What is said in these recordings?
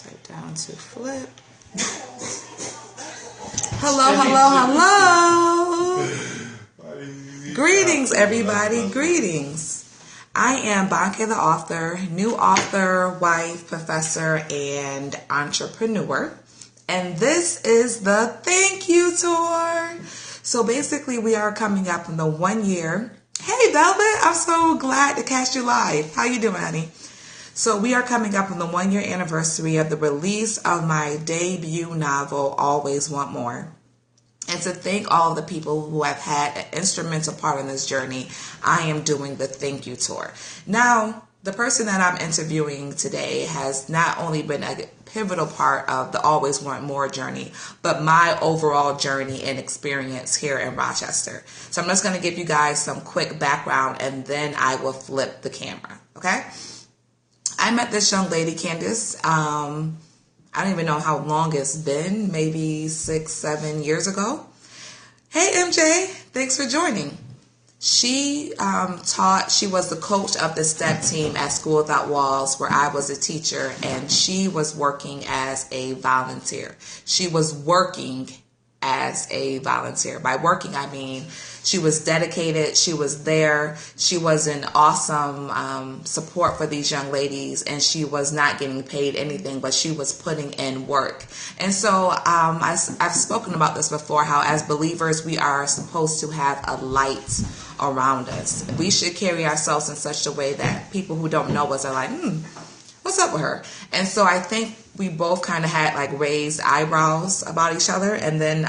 Upside down to flip. Hello, hello, hello. Greetings, everybody. Greetings. I am Banke the author, new author, wife, professor, and entrepreneur. And this is the Thank You Tour. So basically, we are coming up on the 1 year. Hey, Velvet, I'm so glad to catch you live. How you doing, honey? So we are coming up on the 1 year anniversary of the release of my debut novel, Always Want More. And to thank all of the people who have had an instrumental part in this journey, I am doing the Thank You Tour. Now, the person that I'm interviewing today has not only been a pivotal part of the Always Want More journey, but my overall journey and experience here in Rochester. So I'm just going to give you guys some quick background and then I will flip the camera, okay? I met this young lady, CANDACE. I don't even know how long it's been, maybe 6-7 years ago. Hey, MJ, thanks for joining. She she was the coach of the STEP team at School Without Walls, where I was a teacher, and she was working as a volunteer. She was working as a volunteer. By working, I mean she was dedicated, she was there, she was an awesome support for these young ladies, and she was not getting paid anything, but she was putting in work. And so I've spoken about this before, how as believers we are supposed to have a light around us. We should carry ourselves in such a way that people who don't know us are like, what's up with her? And so I think we both kind of had like raised eyebrows about each other. And then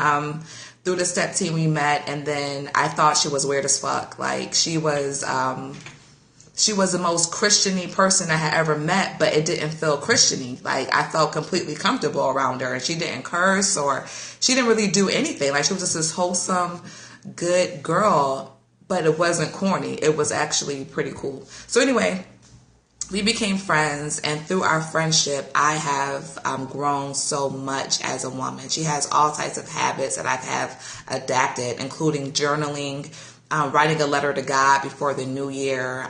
through the STEP team we met, and then I thought she was weird as fuck. Like she was the most Christian-y person I had ever met, but it didn't feel Christian-y. Like I felt completely comfortable around her, and she didn't curse or she didn't really do anything. Like she was just this wholesome, good girl, but it wasn't corny. It was actually pretty cool. So anyway, we became friends, and through our friendship, I have grown so much as a woman. She has all types of habits that I have adapted, including journaling, writing a letter to God before the new year,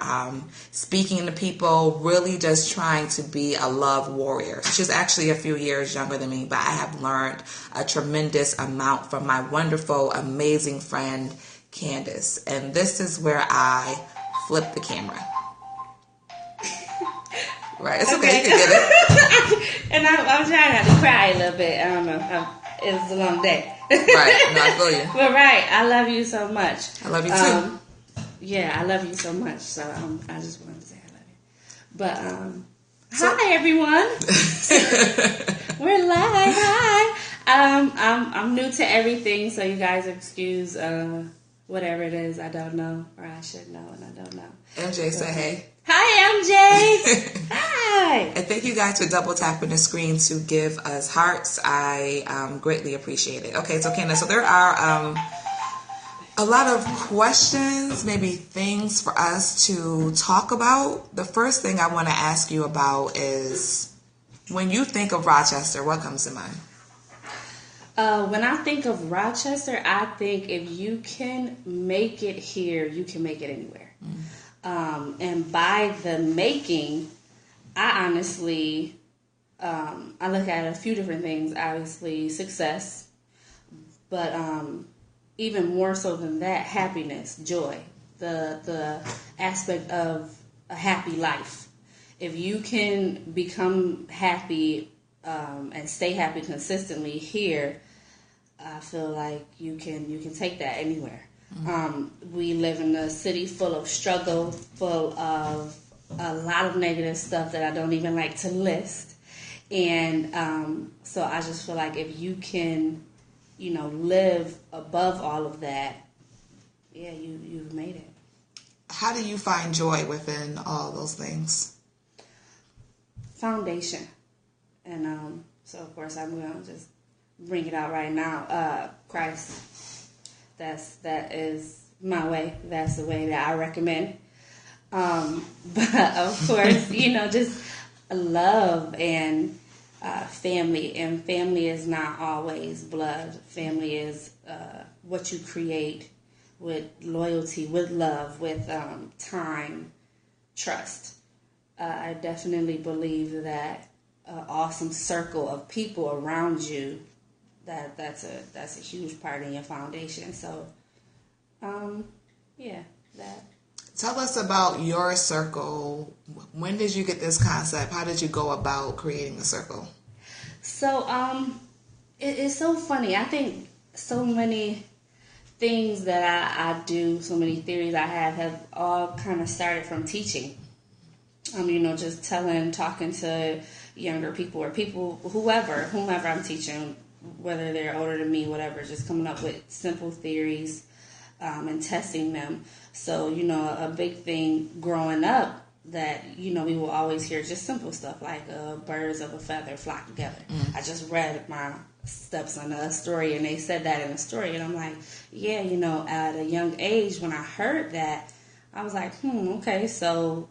speaking to people, really just trying to be a love warrior. She's actually a few years younger than me, but I have learned a tremendous amount from my wonderful, amazing friend, CANDACE. And this is where I flip the camera. Right, it's okay, you can get it. And I'm trying not to cry a little bit. I don't know. It was a long day. Right, no, I feel you. But right, I love you so much. I love you too. Yeah, I love you so much. So I just wanted to say I love you. But hi everyone. We're live. Hi. I'm new to everything, so you guys excuse whatever it is I don't know, or I should know and I don't know. MJ, say hey. Hi, MJ. Hi. And thank you guys for double tapping the screen to give us hearts. I greatly appreciate it. Okay, so Candace, so there are a lot of questions, maybe things for us to talk about. The first thing I want to ask you about is, when you think of Rochester, what comes to mind? When I think of Rochester, I think if you can make it here, you can make it anywhere. And by the making, I honestly, I look at a few different things. Obviously, success, but even more so than that, happiness, joy, the aspect of a happy life. If you can become happy and stay happy consistently here, I feel like you can take that anywhere. We live in a city full of struggle, full of a lot of negative stuff that I don't even like to list. And so I just feel like if you can, live above all of that, yeah, you've made it. How do you find joy within all those things? Foundation. And so, of course, I'm going to just bring it out right now. Christ. That is my way. That's the way that I recommend. But of course, just love and family. And family is not always blood. Family is what you create with loyalty, with love, with time, trust. I definitely believe that awesome circle of people around you, that's a huge part in your foundation. So, yeah, that. Tell us about your circle. When did you get this concept? How did you go about creating a circle? So, it's so funny. I think so many things that I do, so many theories I have all kind of started from teaching. Just talking to younger people or people, whomever I'm teaching, whether they're older than me, whatever, just coming up with simple theories and testing them. So, a big thing growing up that, we will always hear just simple stuff like birds of a feather flock together. I just read my stepson a story and they said that in a story. And I'm like, yeah, at a young age when I heard that, I was like, okay, so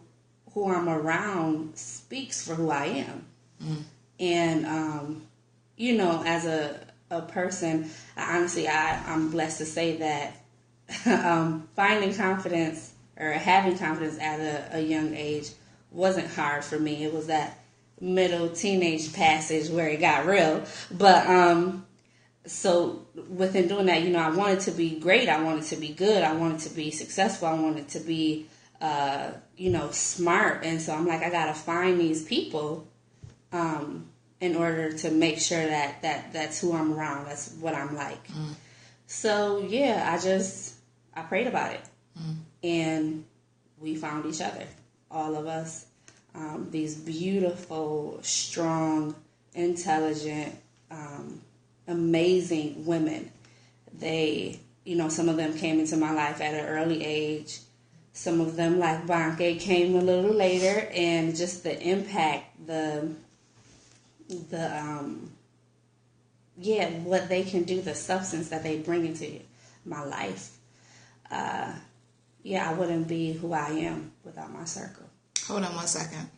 who I'm around speaks for who I am. And, as a person, I'm blessed to say that finding confidence or having confidence at a young age wasn't hard for me. It was that middle teenage passage where it got real. But so within doing that, I wanted to be great. I wanted to be good. I wanted to be successful. I wanted to be, smart. And so I'm like, I got to find these people in order to make sure that's who I'm around. That's what I'm like. So, yeah, I prayed about it. And we found each other, all of us. These beautiful, strong, intelligent, amazing women. They, some of them came into my life at an early age. Some of them, like Banke, came a little later. And just the impact, what they can do, the substance that they bring into my life. I wouldn't be who I am without my circle. Hold on 1 second.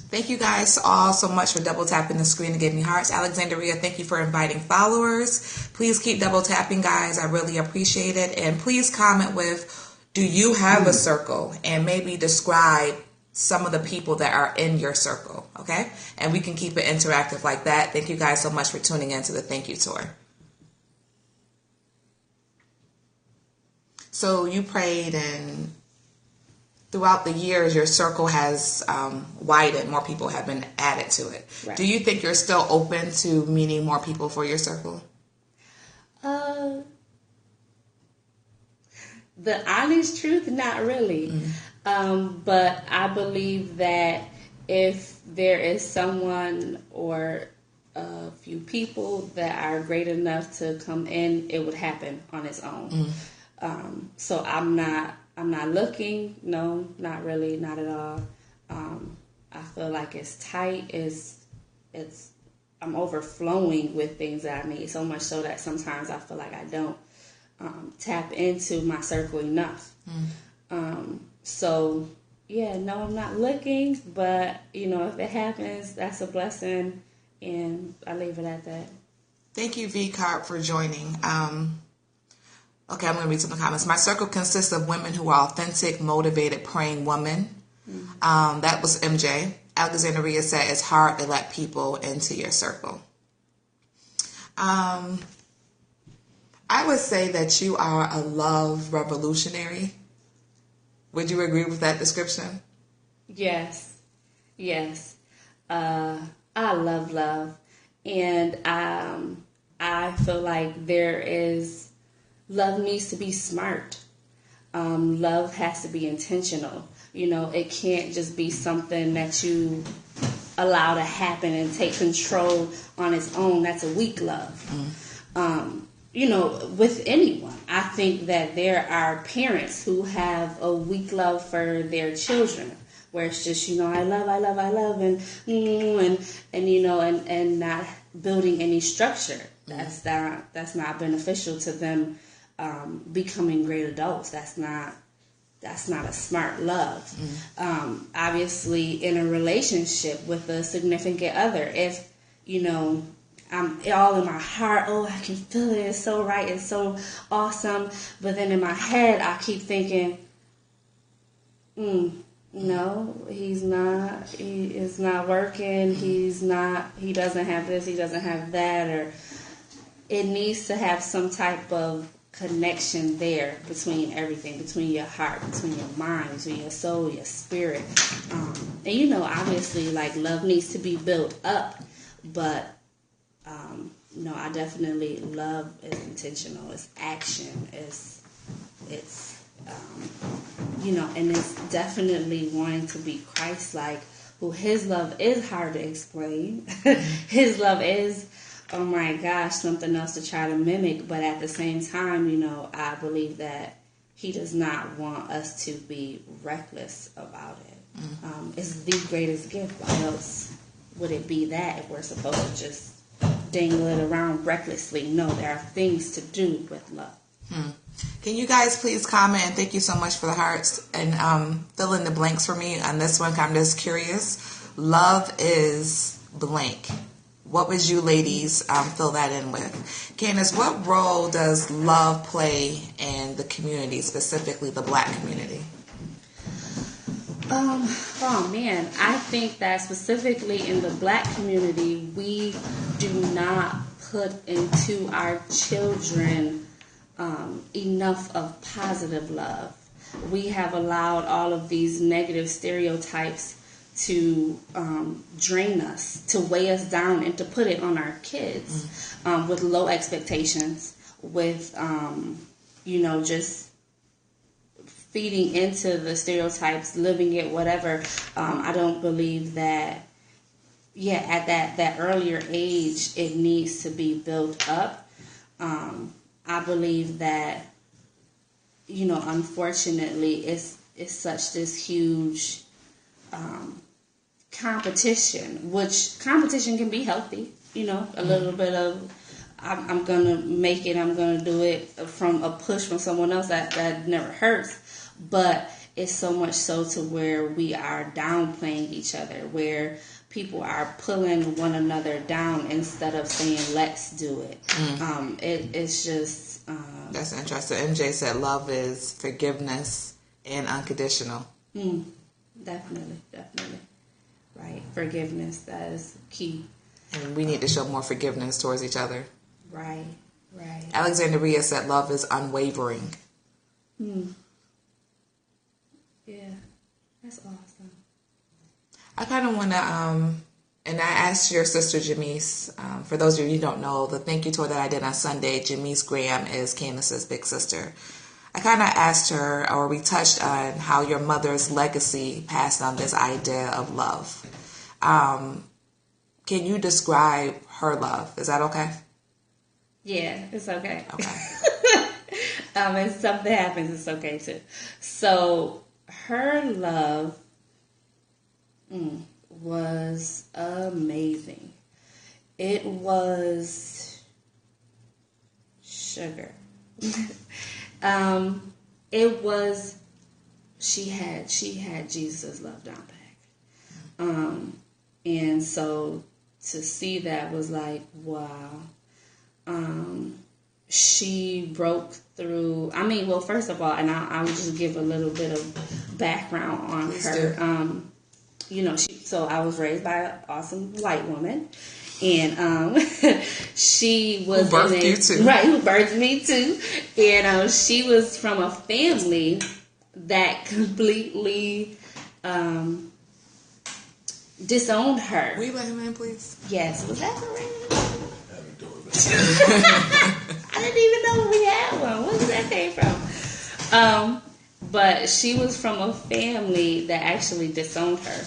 Thank you guys all so much for double tapping the screen and giving me hearts. Alexandria, thank you for inviting followers. Please keep double tapping, guys. I really appreciate it. And please comment with, do you have a circle? And maybe describe some of the people that are in your circle, okay? And we can keep it interactive like that. Thank you guys so much for tuning in to the Thank You Tour. So you prayed, and throughout the years, your circle has widened. More people have been added to it. Right. Do you think you're still open to meeting more people for your circle? The honest truth, not really. But I believe that if there is someone or a few people that are great enough to come in, it would happen on its own. So I'm not looking. No, not really, not at all. I feel like it's tight. I'm overflowing with things that I need, so much so that sometimes I feel like I don't tap into my circle enough. So yeah, no, I'm not looking, but if it happens, that's a blessing, and I leave it at that. Thank you, V Carp, for joining. Okay, I'm going to read some of the comments. My circle consists of women who are authentic, motivated, praying women. That was MJ. Alexandria said it's hard to let people into your circle. I would say that you are a love revolutionary. Would you agree with that description? Yes. I love. And I feel like love needs to be smart. Love has to be intentional. It can't just be something that you allow to happen and take control on its own. That's a weak love. With anyone. I think that there are parents who have a weak love for their children, where it's just, I love, and not building any structure. That's not beneficial to them becoming great adults. That's not a smart love. Obviously, in a relationship with a significant other, if I'm all in my heart, I can feel it, it's so right, it's so awesome, but then in my head I keep thinking, No, he's not. He is not working. He's not. He doesn't have this. He doesn't have that. Or it needs to have some type of connection there between everything, between your heart, between your mind, between your soul, your spirit. And obviously, like, love needs to be built up, but no, I definitely love is intentional. It's action. It's and it's definitely wanting to be Christ-like, who his love is hard to explain. His love is, oh my gosh, something else to try to mimic. But at the same time, I believe that he does not want us to be reckless about it. It's the greatest gift. Why else would it be that if we're supposed to just dangle it around recklessly? No, there are things to do with love. Can you guys please comment, and thank you so much for the hearts, and fill in the blanks for me on this one. I'm just curious. Love is blank. What would you ladies fill that in with? Candace, what role does love play in the community, specifically the Black community? Oh man, I think that specifically in the Black community, we do not put into our children enough of positive love. We have allowed all of these negative stereotypes to drain us, to weigh us down, and to put it on our kids with low expectations, with just feeding into the stereotypes, living it, whatever. I don't believe that. At that earlier age, it needs to be built up. I believe that, unfortunately, it's such this huge competition, which competition can be healthy, a little bit of, I'm going to make it, I'm going to do it from a push from someone else, that never hurts. But it's so much so to where we are downplaying each other, where people are pulling one another down instead of saying, let's do it. It's just... That's interesting. MJ said love is forgiveness and unconditional. Definitely. Right. Forgiveness, that is key. And we need to show more forgiveness towards each other. Right. Alexandria said love is unwavering. Yeah, that's awesome. I kind of want to, and I asked your sister Jamise, for those of you who don't know, the thank you tour that I did on Sunday, Jamise Graham is Candace's big sister. I kind of asked her, or we touched on how your mother's legacy passed on this idea of love. Can you describe her love? Is that okay? Yeah, it's okay. Okay. If something happens, it's okay too. So her love was amazing. It was sugar. It was, she had Jesus' love down pat. And so to see that was like, wow. She broke through, first of all, and I'll just give a little bit of background on Please her. Do. So I was raised by an awesome white woman, and she was who birthed you too. Right, who birthed me too, and she was from a family that completely disowned her. Will you let him in, please? Yes, was that for real? I didn't even know we had one. Where did that came from? But she was from a family that actually disowned her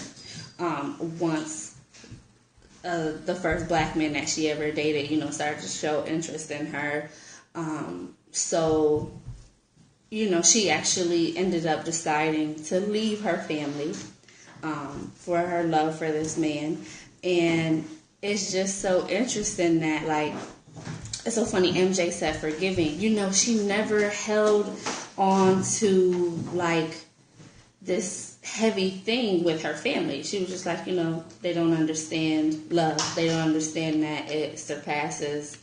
once the first black man that she ever dated, started to show interest in her. So, she actually ended up deciding to leave her family for her love for this man. And it's just so interesting that, like, it's so funny, MJ said forgiving. She never held on to, like, this heavy thing with her family. She was just like, they don't understand love. They don't understand that it surpasses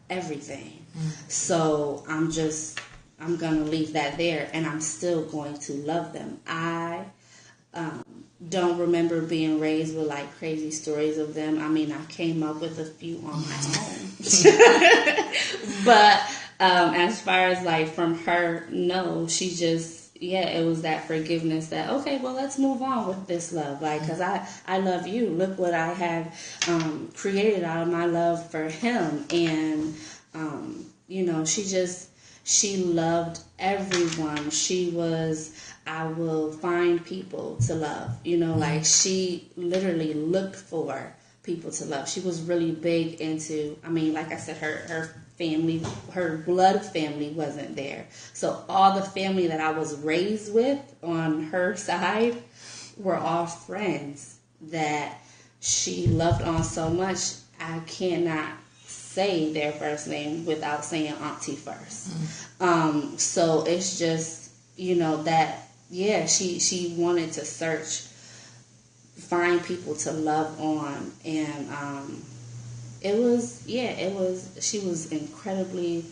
everything. So I'm I'm going to leave that there, and I'm still going to love them. I don't remember being raised with like crazy stories of them. I mean, I came up with a few on my own. But as far as like from her, no, she just, it was that forgiveness that, okay, well, let's move on with this love. Like, because I love you. Look what I have created out of my love for him. And, you know, she loved everyone. She was, I will find people to love. You know, like she literally looked for people to love. She was really big into, I mean, like I said, her family, her blood family wasn't there. So all the family that I was raised with on her side were all friends that she loved on so much. I cannot say their first name without saying auntie first. So it's just, you know, that, she wanted to find people to love on. And she was incredibly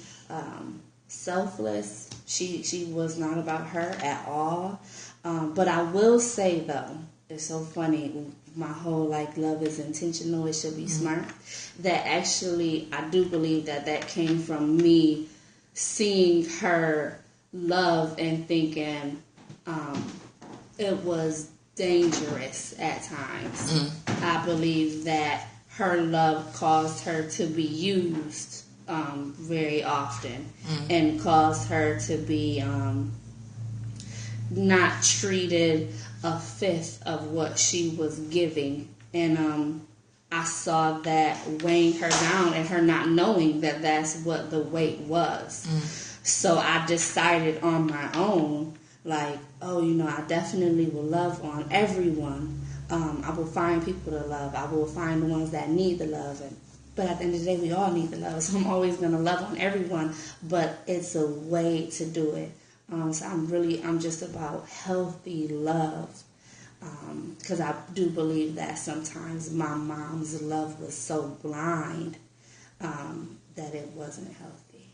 selfless. She was not about her at all. But I will say, though, it's so funny, my whole like love is intentional, it should be smart, that actually I do believe that came from me seeing her love and thinking it was dangerous at times. I believe that her love caused her to be used very often, and caused her to be not treated a fifth of what she was giving. And I saw that weighing her down, and her not knowing that that's what the weight was. So I decided on my own, like, oh, you know, I definitely will love on everyone. I will find people to love. I will find the ones that need the love. But at the end of the day, we all need the love. So I'm always going to love on everyone. But it's a way to do it. So I'm just about healthy love. Because I do believe that sometimes my mom's love was so blind that it wasn't healthy.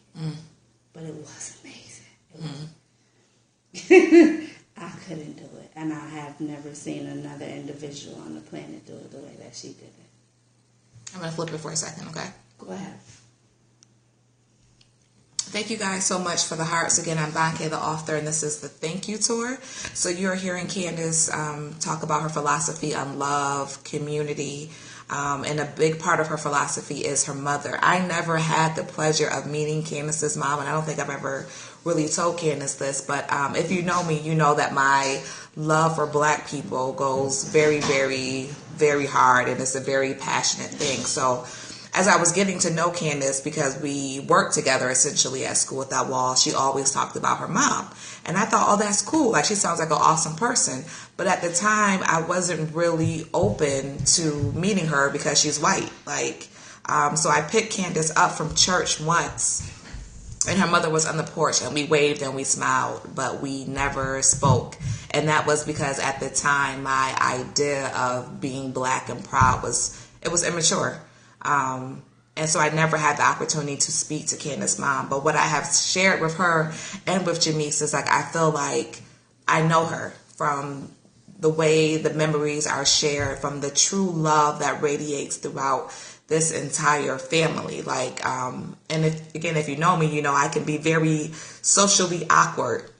But it was amazing. I couldn't do it. And I have never seen another individual on the planet do it the way that she did it. I'm going to flip it for a second, okay? Go ahead. Thank you guys so much for the hearts. Again, I'm Banke, the author, and this is the Thank You Tour. So you're hearing Candace talk about her philosophy on love, community, and a big part of her philosophy is her mother. I never had the pleasure of meeting Candace's mom, and I don't think I've ever really told Candace this, but if you know me, you know that my love for black people goes very, very, very hard, and it's a very passionate thing. So as I was getting to know Candace, because we worked together essentially at School Without Walls, she always talked about her mom. And I thought, oh, that's cool. Like, she sounds like an awesome person. But at the time, I wasn't really open to meeting her because she's white. Like, so I picked Candace up from church once, and her mother was on the porch, and we waved and we smiled, but we never spoke. And that was because at the time, my idea of being black and proud was immature. And so I never had the opportunity to speak to Candace's mom. But what I have shared with her and with Janice is, like, I feel like I know her from the way the memories are shared, from the true love that radiates throughout this entire family. Like, and if you know me, you know I can be very socially awkward.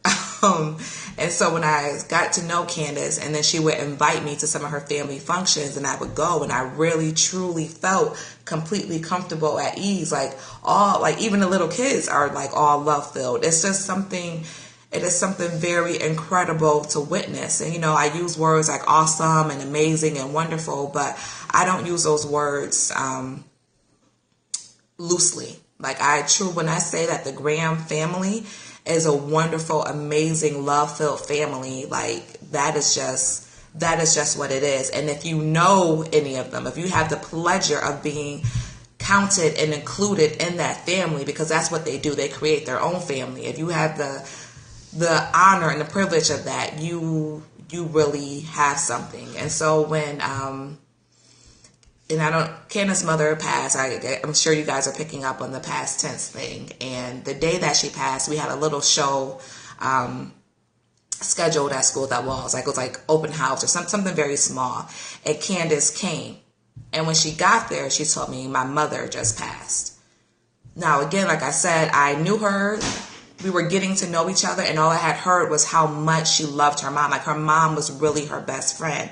And so when I got to know Candace, and then she would invite me to some of her family functions, and I would go, and I really truly felt completely comfortable at ease. Like, even the little kids are like all love filled. It's just something. It is something very incredible to witness. And, you know, I use words like awesome and amazing and wonderful, but I don't use those words loosely. Like, when I say that the Graham family is a wonderful, amazing, love-filled family, like, that is just what it is. And if you know any of them, if you have the pleasure of being counted and included in that family, because that's what they do, they create their own family. If you have the honor and the privilege of that, you really have something. And so when Candace's mother passed. I'm sure you guys are picking up on the past tense thing. And the day that she passed, we had a little show scheduled at school that was like, open house or something very small. And Candace came. And when she got there, she told me, my mother just passed. Now, again, like I said, I knew her. We were getting to know each other, and all I had heard was how much she loved her mom. Like, her mom was really her best friend.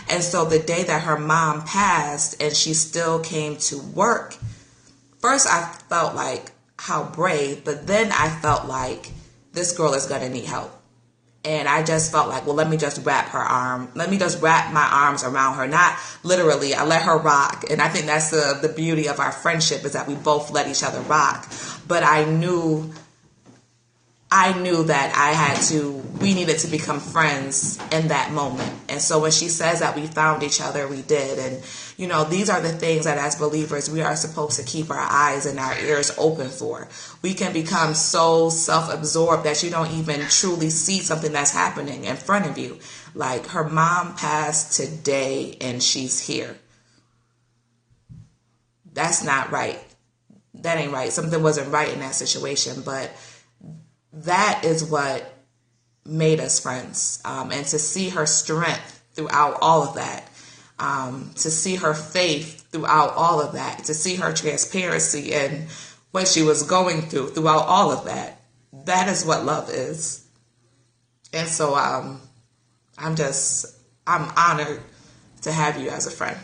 And so the day that her mom passed and she still came to work, first I felt like how brave, but then I felt like this girl is going to need help. And I just felt like, well, let me just wrap my arms around her. Not literally, I let her rock. And I think that's the beauty of our friendship, is that we both let each other rock. But I knew that we needed to become friends in that moment. And so when she says that we found each other, we did. And, these are the things that as believers, we are supposed to keep our eyes and our ears open for. We can become so self-absorbed that you don't even truly see something that's happening in front of you. Like, her mom passed today and she's here. That's not right. That ain't right. Something wasn't right in that situation, but that is what made us friends. And to see her strength throughout all of that, to see her faith throughout all of that, to see her transparency and what she was going throughout all of that, that is what love is. And so I'm honored to have you as a friend.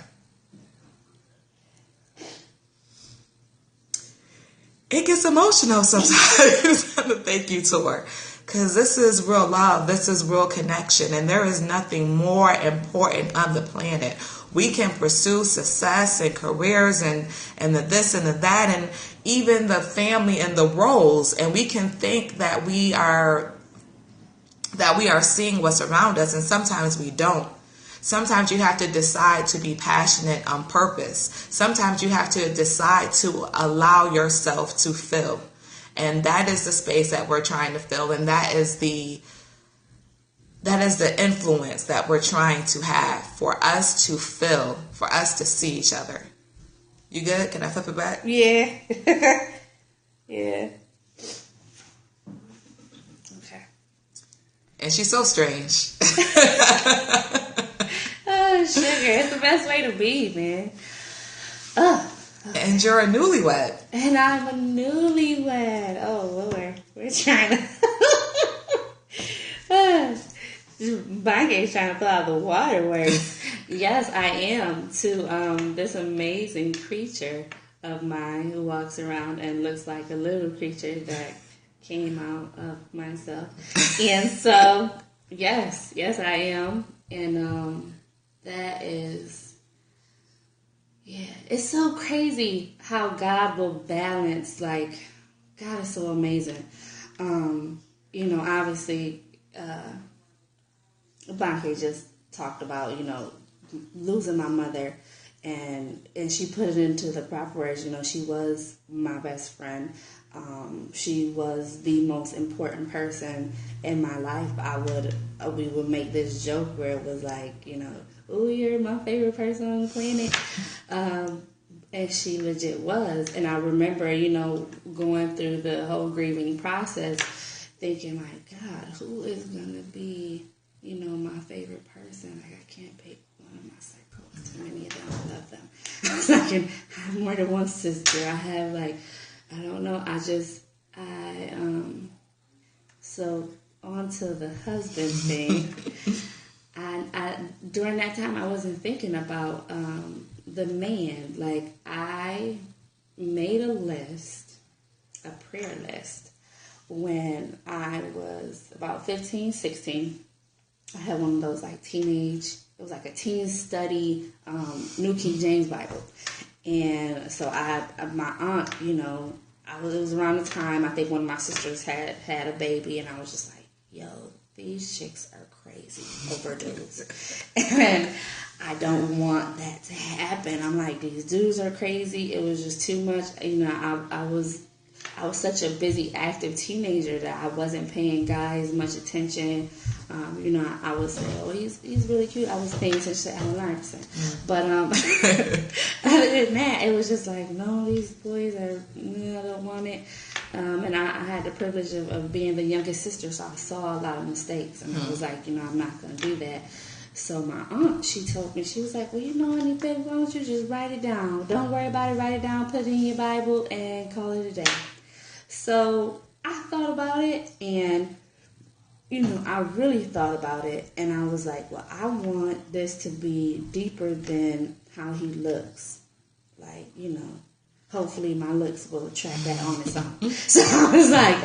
It gets emotional sometimes on the thank you tour, because this is real love. This is real connection. And there is nothing more important on the planet. We can pursue success and careers and the this and the that, and even the family and the roles. And we can think that we are seeing what's around us. And sometimes we don't. Sometimes you have to decide to be passionate on purpose. Sometimes you have to decide to allow yourself to fill. And that is the space that we're trying to fill. And that is the influence that we're trying to have for us to fill, for us to see each other. You good? Can I flip it back? Yeah. Yeah. Okay. And she's so strange. Oh, sugar. It's the best way to be, man. And you're a newlywed. And I'm a newlywed. Oh, Lord. We're trying to... Banky's trying to pull out the waterworks. Yes, I am, to this amazing creature of mine who walks around and looks like a little creature that came out of myself. And so, yes, I am. And that is, yeah, it's so crazy how God will balance. Like, God is so amazing. Obviously, Banky just talked about, losing my mother, and she put it into the proper words. She was my best friend. She was the most important person in my life. We would make this joke where it was like, oh, you're my favorite person on the planet. And she legit was. And I remember, going through the whole grieving process, thinking like, God, who is going to be, my favorite person? Like, I can't pick one of my circles. Too many of them. I love them. I was like, I have more than one sister. I have I don't know. So on to the husband thing. I during that time, I wasn't thinking about the man. Like, I made a prayer list, when I was about 15, 16. I had one of those teenage, it was like a teen study, New King James Bible. And so my aunt, it was around the time, I think one of my sisters had a baby, and I was just like, yo, these chicks are crazy over dudes. And I don't want that to happen. I'm like, these dudes are crazy. It was just too much. I was such a busy, active teenager that I wasn't paying guys much attention. I would say, oh, he's really cute. I was paying attention to Alan Larson. But other than that, it was just like, no, these boys I don't want it. And I had the privilege of being the youngest sister, so I saw a lot of mistakes. And I was like, I'm not going to do that. So my aunt, she told me, she was like, well, you know anything, why don't you just write it down? Don't worry about it, write it down, put it in your Bible, and call it a day. So I thought about it, and, I really thought about it, and I was like, well, I want this to be deeper than how he looks. Like, hopefully my looks will attract that on its own. So I was like,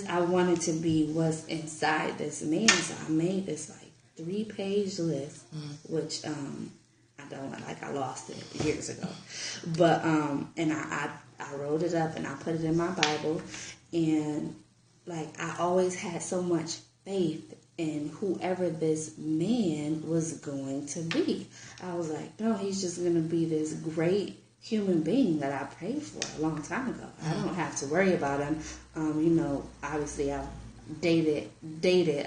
I wanted to be what's inside this man, so I made this, 3-page list, which I don't like. I lost it years ago, but and I wrote it up and I put it in my Bible, and I always had so much faith in whoever this man was going to be. I was like, no, he's just going to be this great human being that I prayed for a long time ago. I don't have to worry about him. Obviously I've dated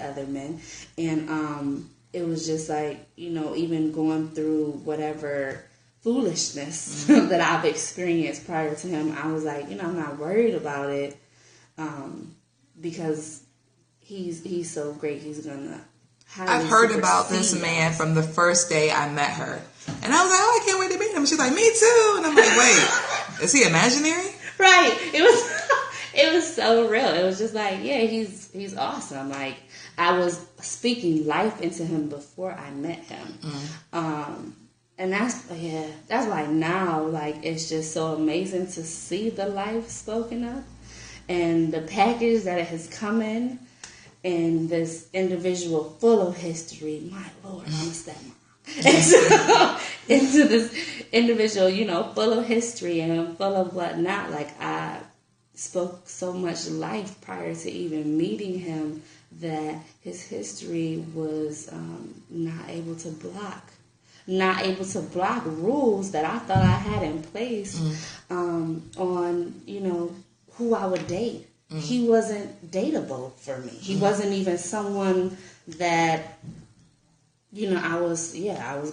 other men, and it was just even going through whatever foolishness that I've experienced prior to him, I was like, I'm not worried about it, because he's so great. He's gonna I've heard about this man from the first day I met her, and I was like, oh, I can't wait to meet him. She's like, me too, and I'm like, wait, is he imaginary? Right. It was so real. It was just like, yeah, he's awesome. Like, I was speaking life into him before I met him. And that's why now, it's just so amazing to see the life spoken of and the package that it has come in, and this individual full of history. My Lord, I'm a stepmom. Into this individual, full of history and full of whatnot. I spoke so much life prior to even meeting him that his history was not able to block rules that I thought I had in place on, who I would date. He wasn't dateable for me. He wasn't even someone that, I was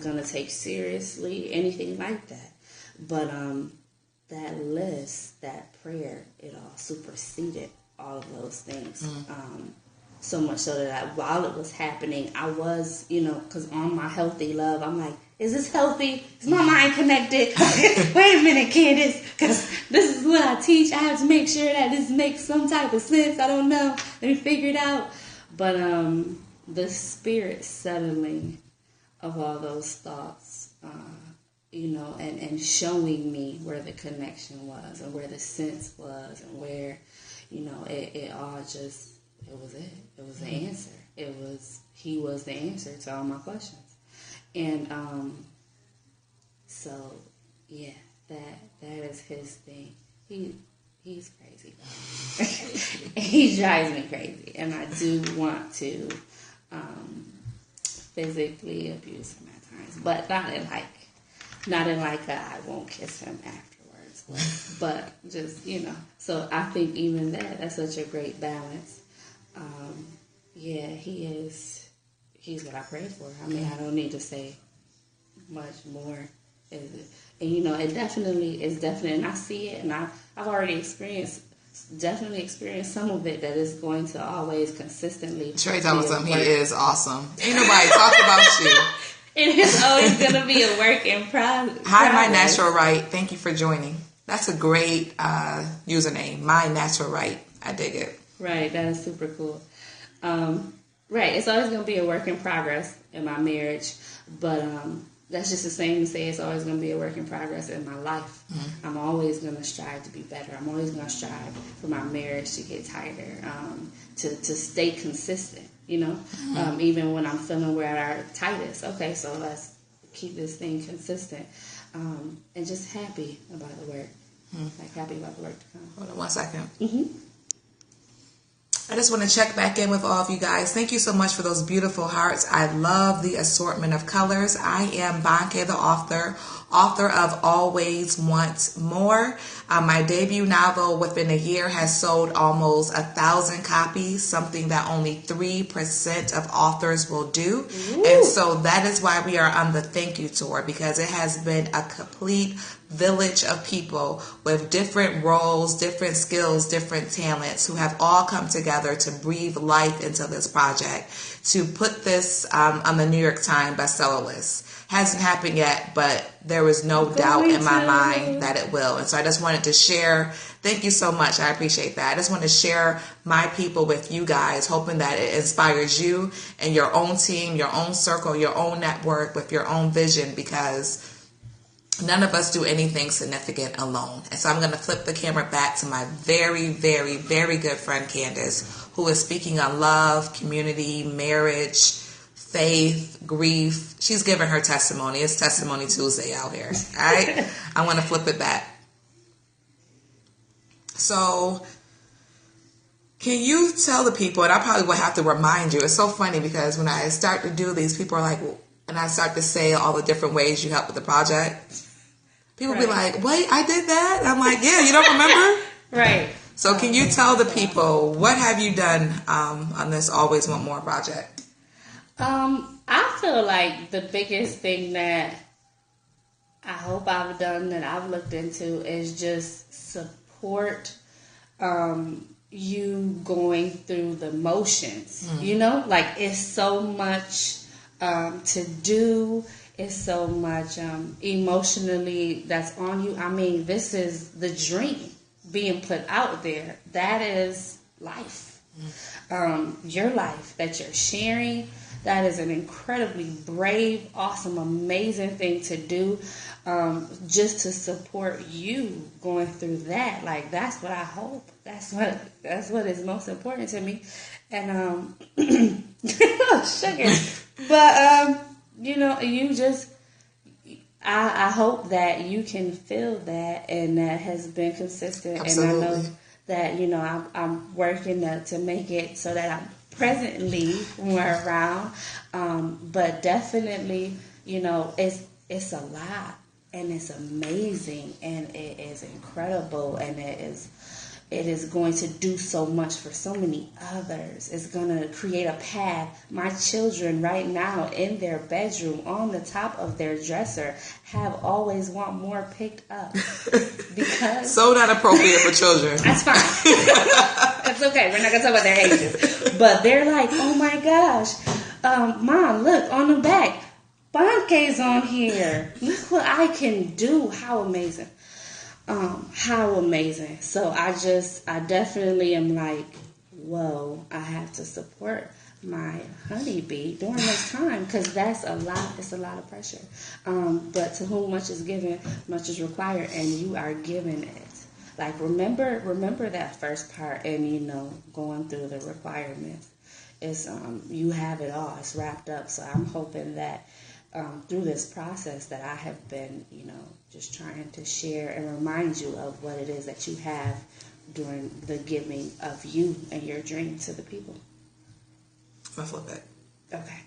going to take seriously, anything like that. But that list, that prayer, it all superseded all of those things. So much so that while it was happening, I was, because on my healthy love, I'm like, is this healthy? Is my mind connected? Wait a minute, Candace, because this is what I teach. I have to make sure that this makes some type of sense. I don't know. Let me figure it out. But the spirit settling of all those thoughts, and showing me where the connection was and where the sense was and where, it all just, it was it. It was the answer. He was the answer to all my questions. And so yeah, that is his thing. He's crazy. He drives me crazy, and I do want to physically abuse him at times, but not in I won't kiss him afterwards, but just So I think even that's such a great balance. He's what I prayed for. I mean, I don't need to say much more. And it definitely is definite, and I see it, and I've already experienced some of it that is going to always consistently. Trey told me he is awesome. Ain't nobody talk about you. It is always going to be a work in progress. Hi, My Natural Right. Thank you for joining. That's a great username. My Natural Right. I dig it. Right, that is super cool. Right, it's always going to be a work in progress in my marriage, but that's just the same to say it's always going to be a work in progress in my life. I'm always going to strive to be better. I'm always going to strive for my marriage to get tighter, to stay consistent, even when I'm feeling we're at our tightest. Okay, so let's keep this thing consistent, and just happy about the work, happy about the work to come. Hold on 1 second. I just want to check back in with all of you guys. Thank you so much for those beautiful hearts. I love the assortment of colors. I am Banke, the author of Always Want More. My debut novel within a year has sold almost 1,000 copies, something that only 3% of authors will do. Ooh. And so that is why we are on the thank you tour, because it has been a complete village of people with different roles, different skills, different talents, who have all come together to breathe life into this project, to put this on the New York Times bestseller list. Hasn't happened yet, but there is no doubt in my mind that it will. And so I just wanted to share. Thank you so much. I appreciate that. I just want to share my people with you guys, hoping that it inspires you and your own team, your own circle, your own network with your own vision, because none of us do anything significant alone. And so I'm going to flip the camera back to my very, very, very good friend Candace, who is speaking on love, community, marriage, faith, grief. She's giving her testimony. It's Testimony Tuesday out here. All right? I want to flip it back. So can you tell the people, and I probably will have to remind you, it's so funny because when I start to do these, people are like, and I start to say all the different ways you help with the project, people be like, wait, I did that? And I'm like, yeah, you don't remember? Right. So can you tell the people, what have you done on this Always Want More project? I feel like the biggest thing that I hope I've done, that I've looked into, is just support you going through the motions. You know, like, it's so much to do. It's so much emotionally that's on you. I mean, this is the dream being put out there. That is life. Your life that you're sharing. That is an incredibly brave, awesome, amazing thing to do, just to support you going through that. Like, that's what I hope. That's what is most important to me. And sugar. But you know, I hope that you can feel that, and that has been consistent. Absolutely. And I know that, you know, I'm working to make it so that I'm presently more around, but definitely, you know, it's a lot, and it's amazing, and it is incredible, and it is going to do so much for so many others. It's going to create a path. My children right now in their bedroom, on the top of their dresser, have Always Want More picked up. Because so not appropriate for children. That's fine. That's okay. We're not going to talk about their ages. But they're like, oh my gosh, Mom, look, on the back, Banke's on here. Look what I can do. How amazing. How amazing. So I definitely am like, whoa, I have to support my honeybee during this time, because that's a lot. It's a lot of pressure. But to whom much is given, much is required, and you are given it. Like, remember that first part, and, you know, going through the requirements. It's you have it all. It's wrapped up. So I'm hoping that through this process that I have been, you know, just trying to share and remind you of what it is that you have during the giving of you and your dream to the people. I'll flip it. Okay.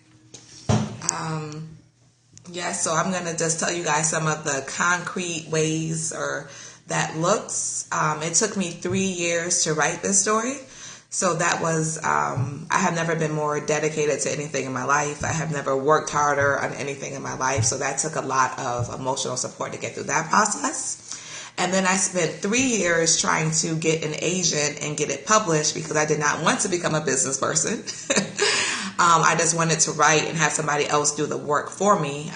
Yeah, so I'm going to just tell you guys some of the concrete ways that looks. It took me 3 years to write this story. So that was, I have never been more dedicated to anything in my life. I have never worked harder on anything in my life. So that took a lot of emotional support to get through that process. And then I spent 3 years trying to get an agent and get it published, because I did not want to become a business person. I just wanted to write and have somebody else do the work for me.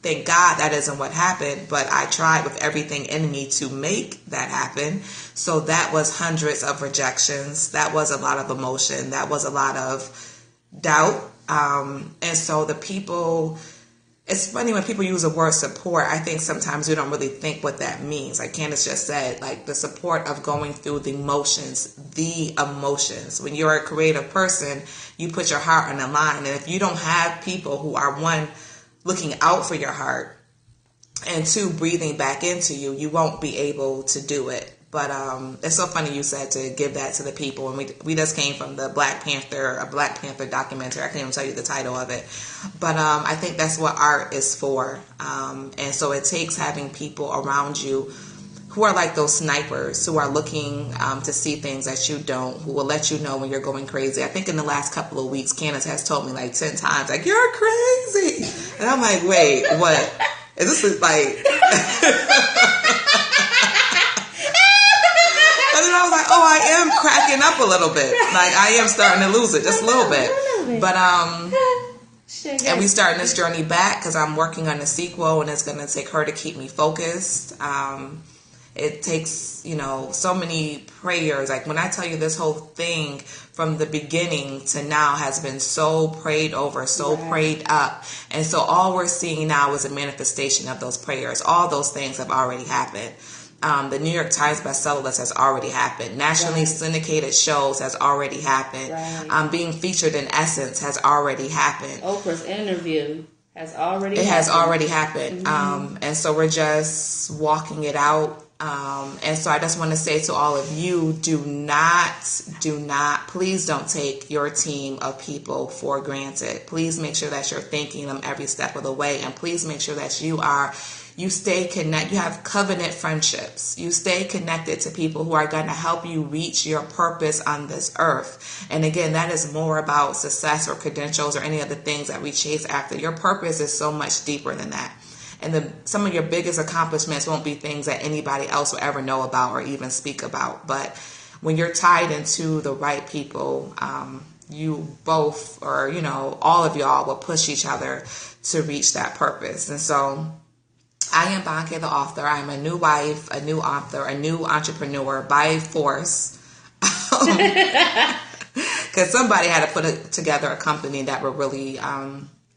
Thank God that isn't what happened, but I tried with everything in me to make that happen. So that was hundreds of rejections. That was a lot of emotion. That was a lot of doubt. And so the people, it's funny when people use the word support. I think sometimes we don't really think what that means. Like Candace just said, like the support of going through the emotions. When you're a creative person, you put your heart on the line. And if you don't have people who are, one, looking out for your heart, and two, breathing back into you, you won't be able to do it. But it's so funny you said to give that to the people. And we just came from the Black Panther documentary. I can't even tell you the title of it. But I think that's what art is for. And so it takes having people around you who are like those snipers, who are looking to see things that you don't, who will let you know when you're going crazy. I think in the last couple of weeks, Candace has told me like 10 times, like, you're crazy. And I'm like, wait, what? Is this like... And then I was like, oh, I am cracking up a little bit. Like, I am starting to lose it just a little bit. But, and we starting this journey back because I'm working on a sequel, and it's going to take her to keep me focused. It takes, so many prayers. Like, when I tell you this whole thing from the beginning to now has been so prayed over, so prayed up. And so all we're seeing now is a manifestation of those prayers. All those things have already happened. The New York Times bestseller list has already happened. Nationally syndicated shows has already happened. Being featured in Essence has already happened. Oprah's interview has already happened. And so we're just walking it out. And so I just want to say to all of you, do not, please don't take your team of people for granted. Please make sure that you're thanking them every step of the way. And please make sure that you stay connected. You have covenant friendships. You stay connected to people who are going to help you reach your purpose on this earth. And again, that is more about success or credentials or any of the things that we chase after. Your purpose is so much deeper than that. And some of your biggest accomplishments won't be things that anybody else will ever know about or even speak about. But when you're tied into the right people, you both, or, all of y'all will push each other to reach that purpose. And so I am Banke the author. I'm a new wife, a new author, a new entrepreneur by force. Because somebody had to put together a company that would really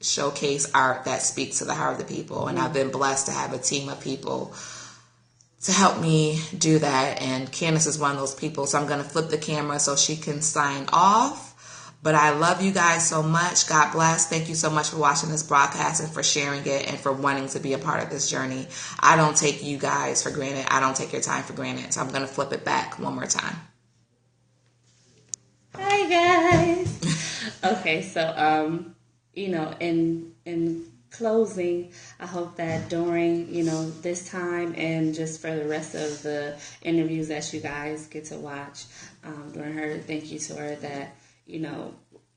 showcase art that speaks to the heart of the people. And I've been blessed to have a team of people to help me do that. And Candace is one of those people. So I'm going to flip the camera so she can sign off. But I love you guys so much. God bless. Thank you so much for watching this broadcast and for sharing it and for wanting to be a part of this journey. I don't take you guys for granted. I don't take your time for granted. So I'm going to flip it back one more time. Hi, guys. Okay, so, in closing, I hope that during, this time and just for the rest of the interviews that you guys get to watch during her, thank you to her that,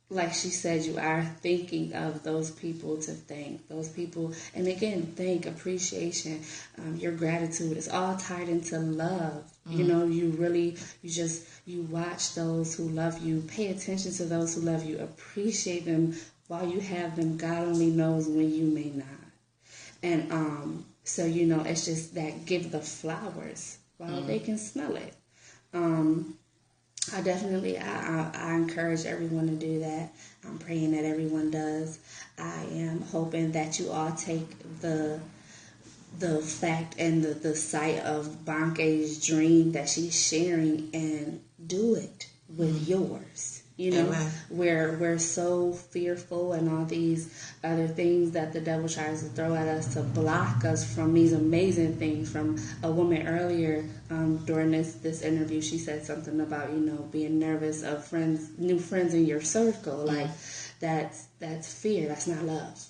like she said, you are thinking of those people to thank, those people. And again, appreciation, your gratitude is all tied into love. You watch those who love you, pay attention to those who love you, appreciate them while you have them. God only knows when you may not. And so, it's just that give the flowers while they can smell it. I encourage everyone to do that. I'm praying that everyone does. I am hoping that you all take the fact and the sight of Banke's dream that she's sharing and do it with yours. We're so fearful and all these other things that the devil tries to throw at us to block us from these amazing things. From a woman earlier during this interview, she said something about being nervous of new friends in your circle. Like that's fear. That's not love.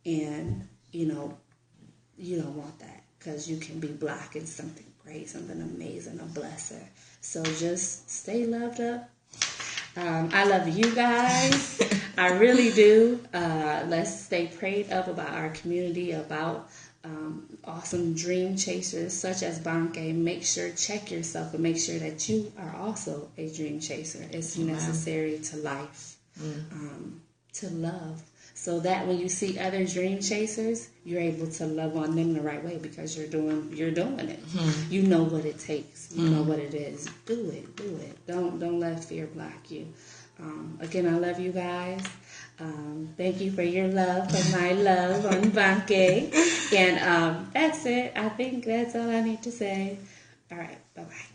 And you don't want that, because you can be blocking something great, something amazing, a blessing. So just stay loved up. I love you guys. I really do. Let's stay prayed up about our community, about awesome dream chasers such as Banke. Check yourself and make sure that you are also a dream chaser. It's necessary to life, to love. So that when you see other dream chasers, you're able to love on them the right way, because you're doing it. You know what it takes. You know what it is. Do it. Don't let fear block you. Again, I love you guys. Thank you for your love, for my love on Banke. And that's it. I think that's all I need to say. All right. Bye-bye.